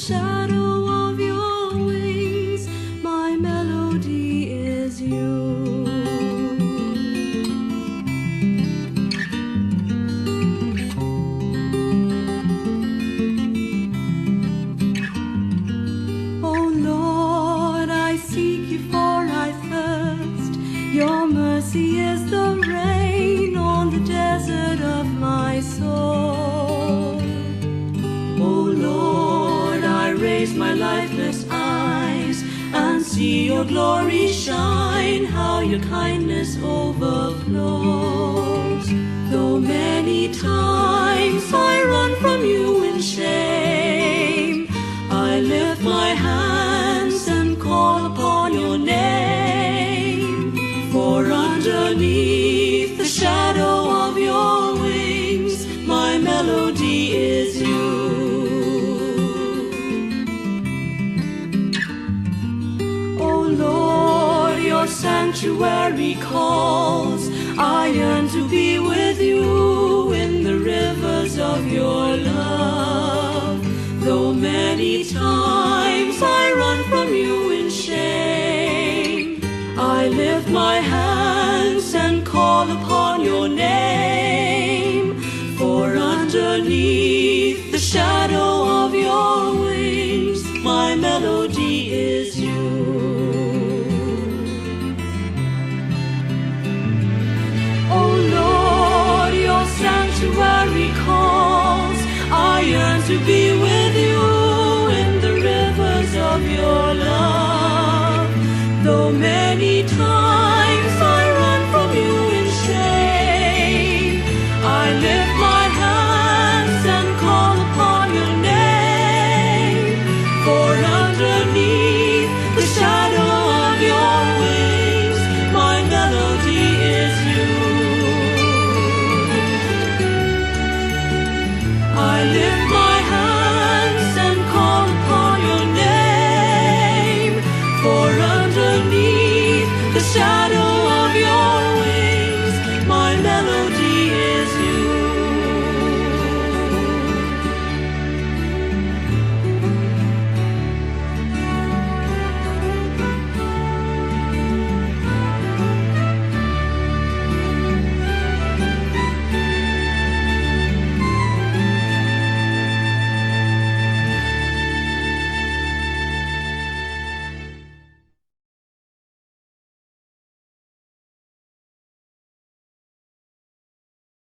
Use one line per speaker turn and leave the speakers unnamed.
shadow of your wings, my melody is you. Oh Lord, I seek you for I thirst. Your mercy is the rain on the desert of my soul. Oh Lord, I raise my lifeless eyes and see your glory shine, how your kindness overflows. Though many times I run from you in shame, I lift my hands and call upon your name. For underneath the shadow of your wings, my melody is you. Oh Lord, your sanctuary calls. I yearn to be with you in the rivers of your love. Though many times I run from you in shame, I lift my hands and call upon your name. For underneath the shadow of your wings, my melody is you. Oh Lord, your sanctuary calls. I yearn to be